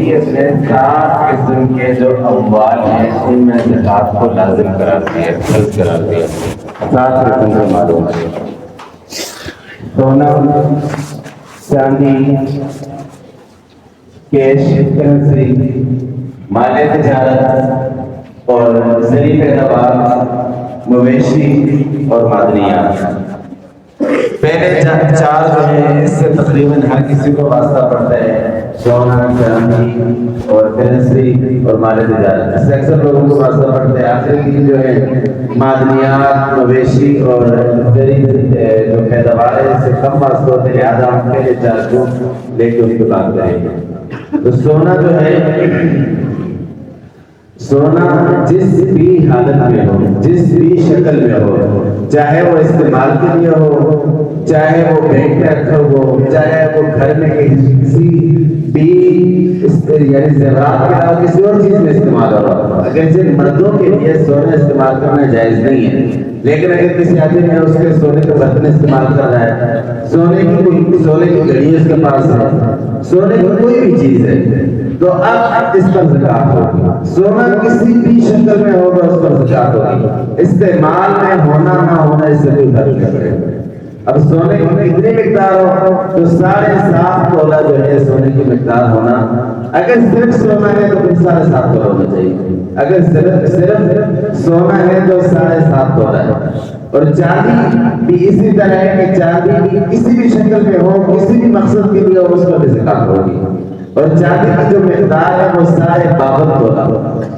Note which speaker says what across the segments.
Speaker 1: شریعت نے 7 قسم کے جو اموال ہیں ان میں زکوٰۃ کو لازم قرار دیا، فرض قرار دیا۔ 7 قسم کے مالوں میں سونا، چاندی، کیش کرنسی، مال تجارت اور زرعی پیداوار، مویشی اور معدنیات۔ پہلے 4 جو ہیں اس سے تقریباً ہر کسی کو واسطہ پڑتا ہے، سونا، چاندی اور کرنسی اور مال تجارت۔ اس سے اکثر لوگوں کو واسطہ پڑتا ہے۔ آخر کی جو ہے معدنیات، مویشی اور زرعی جو پیداوار ہے اس سے کم واسطہ ہوتے ہیں، لہٰذا ہم پہلے 4 کو لے کے اس کو بات کریں گے۔ تو سونا جو ہے، سونا جس بھی حالت میں ہو، جس بھی شکل میں ہو، چاہے وہ استعمال کے لیے ہو، چاہے وہ بینک میں رکھا ہو، چاہے وہ گھر میں کسی بھی یعنی زیورات کے علاوہ کسی اور چیز میں استعمال ہو رہا ہو۔ اگرچہ مردوں کے لیے سونا استعمال کرنا جائز نہیں ہے، لیکن اگر کسی آدمی نے اس کے سونے کے برتن استعمال کر رہا ہے، سونے کی گھڑی اس کے پاس ہے، سونے کی کوئی بھی چیز ہے، تو اب اس پر زکوٰۃ ہوگی۔ سونا کسی بھی شکل میں ہوگا اس پر زکوٰۃ ہوگی۔ استعمال میں ہونا نہ ہونا اس سے کوئی فرق نہیں پڑے گا۔ اب سونے کی کتنی مقدار ہو تو 7.5 تولہ جو ہے سونے کی مقدار ہونا۔ اگر صرف سونا ہے تو پھر 7.5 تولہ ہونا چاہیے۔ اگر صرف سونا ہے تو 7.5 تولہ ہے۔ اور چاندی بھی اسی طرح ہے کہ چاندی بھی کسی بھی شکل میں ہو، کسی بھی مقصد کے لیے ہو، اس پر بھی زکوٰۃ ہوگی۔ اور چاندی کی جو مقدار ہے وہ 52 تولہ،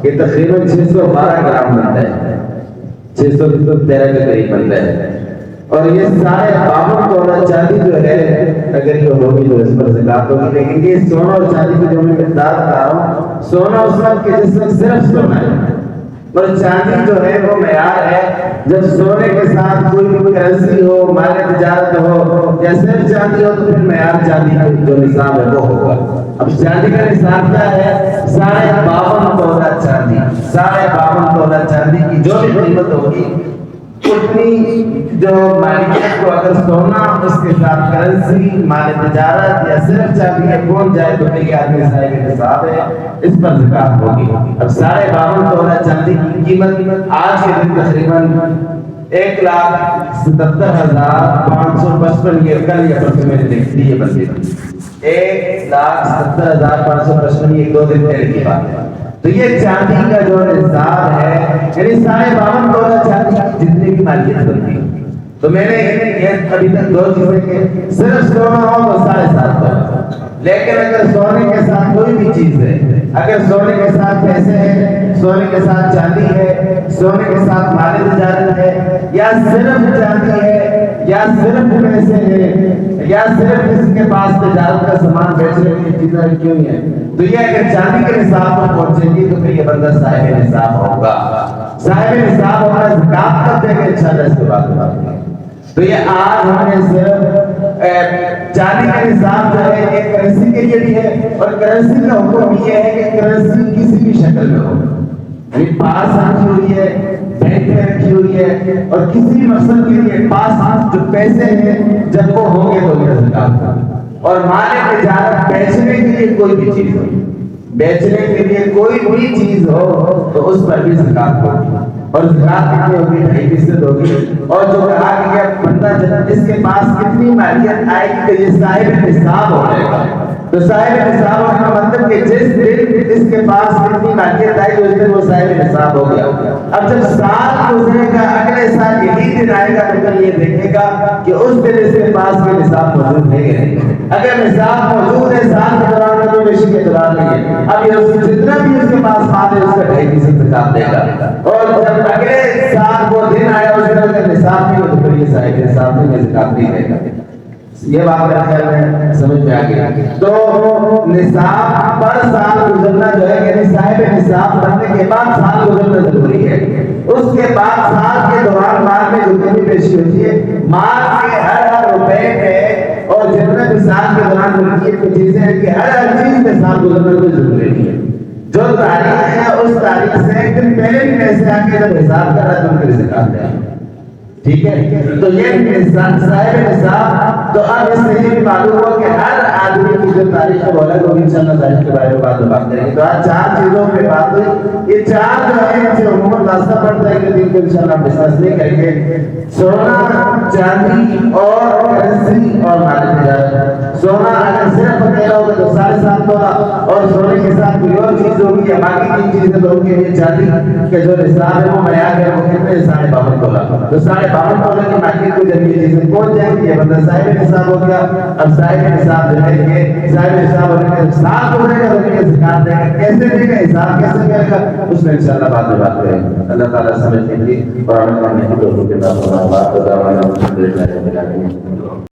Speaker 1: یہ تقریباً 612 گرام بنتا ہے، 613 کے قریب بنتا ہے۔ اور یہ 52 تولہ چاندی جو ہے اگر یہ ہوگی تو اس پر زکوٰۃ ہوگی۔ لیکن یہ سونا اور چاندی کی جو میں مقدار بتا رہا ہوں، سونا اس وقت کے جس میں صرف سونا ہے، اور چاندی جو ہے وہ معیار ہے جب سونے کے ساتھ کوئی بھی کرنسی ہو، مال تجارت ہو یا صرف چاندی ہو تو پھر معیار چاندی کا جو نصاب ہے وہ ہوگا۔ اب چاندی کا نصاب کیا ہے؟ 52 تولہ چاندی، 52 تولہ چاندی کی جو بھی قیمت ہوگی اتنی جو مالیت کو اگر سونا اس کے ساتھ کرنسی، مال تجارت یا صرف چاندی میں پہنچ جائے تو پھر یہ آدمی صاحب نصاب ہے، اس پر زکوٰۃ ہوگی۔ اب 52 تولہ چاندی کی قیمت آج کے دن تقریباً 1,77,555 یہ کل یا پرسوں میں نے دیکھی تھی، یہ بندی 1,77,555 یہ 2 دن پہلے کی بات ہے۔ تو یہ چاندی کا جو نصاب ہے یعنی 52 تولہ چاندی کی جتنی بھی مالیت بنتی ہے۔ تو میں نے یہ ابھی تک 2 چیزیں کہ صرف سونا ہو تو 7.5 تولہ، لیکن اگر سونے کے ساتھ کوئی بھی چیز ہے، اگر سونے کے ساتھ پیسے ہیں، سونے کے ساتھ چاندی ہے، سونے کے ساتھ مال تجارت ہے، یا صرف چاندی ہے، یا صرف پیسے ہیں، یا صرف کسی کے پاس تجارت کا سامان بیچنے کے لیے چیزیں رکھی ہوئی ہیں، تو یہ اگر چاندی کے نصاب پر پہنچے گی تو پھر یہ بندہ صاحب نصاب ہوگا۔ صاحب نصاب ہوگا، زکوٰۃ کب دے گا انشاءاللہ اس کے بعد بات کریں۔ تو یہ آج ہم نے صرف چاندی کا نصاب جو ہے یہ کرنسی کے لیے بھی ہے، اور کرنسی کا حکم یہ ہے کہ کرنسی کسی بھی شکل میں ہو، یعنی پاس رکھی ہوئی ہے، بینک میں رکھی ہوئی ہے، اور کسی بھی مقصد کے لیے پاس جو پیسے ہیں جب وہ ہوں گے تو میرا زکوٰۃ ہوگا۔ اور مال تجارت بیچنے کے لیے کوئی بھی چیز ہو، بیچنے کے لیے کوئی بھی چیز ہو تو اس پر بھی زکوٰۃ ہوگی، اور زکوٰۃ کتنی ہوگی؟ 2.5% ہوگی۔ اور جو کہا کہ بندہ اس کے پاس کتنی مالیت آئے گی تو یہ صاحب نصاب ہو جائے گا۔ تو صاحب نصاب ہونے کا مطلب کہ جس دن اس کے پاس کتنی مالیت آئی تو اس دن وہ صاحب نصاب ہو گیا۔ اب جب سال گزرے گا، اگلے سال یہی دن آئے گا تو پھر یہ دیکھے گا کہ اس دن اس کے پاس کے نصاب موجود ہے کہ نہیں۔ اگر نصاب موجود ہے سال کے دوران میں کوئی بیشی کے دوران نہیں ہے، اب یہ جتنا بھی اس کے پاس مال ہے اس کا 2.5% زکوٰۃ دے گا۔ اور جب اگلے سال وہ دن آیا اس دن اگر نصاب نہیں ہو تو پھر یہ صاحب نصاب نہیں، زکوٰۃ نہیں دے گا۔ یہ بات میرا خیال میں سمجھ میں آ گیا۔ تو نصاب پر سال گزرنا جو ہے یعنی صاحب نصاب بننے کے بعد سال گزرنا ضروری ہے۔ اس کے بعد سال کے دوران مال میں جتنی بھی پیشی ہوتی ہے، مال کے ہر روپے پہ اور جتنے بھی سال کے دوران ملکیت کی چیزیں ہیں کہ ہر چیز میں سال گزرنا کوئی ضروری نہیں ہے۔ جو تاریخ ہے اس تاریخ سے ایک دن پہلے بھی پیسے آ کے جب حساب کر رہا ہے تو ان کی زکوٰۃ دے۔ ٹھیک ہے، تو یہ صاحب نصاب، تو اب اس سے یہ بھی معلوم ہوا کہ ہر آدمی کی جو تاریخ ہے وہ الگ ہوگی، انشاءاللہ تاریخ کے بارے میں بات کریں گے۔ تو آج 4 چیزوں پہ بات ہوئی، یہ 4 جو ہے ان سے عموماً راستہ پڑتا ہے کہ دن کو انشاءاللہ ہم ڈسکس نہیں کریں گے۔ سونا، چاندی اور کرنسی اور مال تجارت۔ سونا اگر صرف اکیلا ہوگا تو 7.5 تولہ، اور سونے کے ساتھ کوئی اور چیز ہوگی یا باقی 3 چیزیں تو ہوگی، یہ چاندی کے جو نصاب ہے وہ معیار ہے، وہ کتنے 52.5 تولہ، تو 52.5 تولہ کی مارکیٹ کو جب یہ چیزیں پہنچ جائیں گی، یہ بندہ صاحب نصاب ہو گیا۔ اب صاحب نصاب جو ہے یہ صاحب نصاب ہونے کے ساتھ ہو جائے گا، ہونے کے زکات دے گا، کیسے دے گا، حساب کیسے کرے گا، اس میں انشاءاللہ بعد میں بات کریں گے۔ اللہ تعالیٰ سمجھنے کی اور عمل کرنے کی توفیق عطا فرمائے۔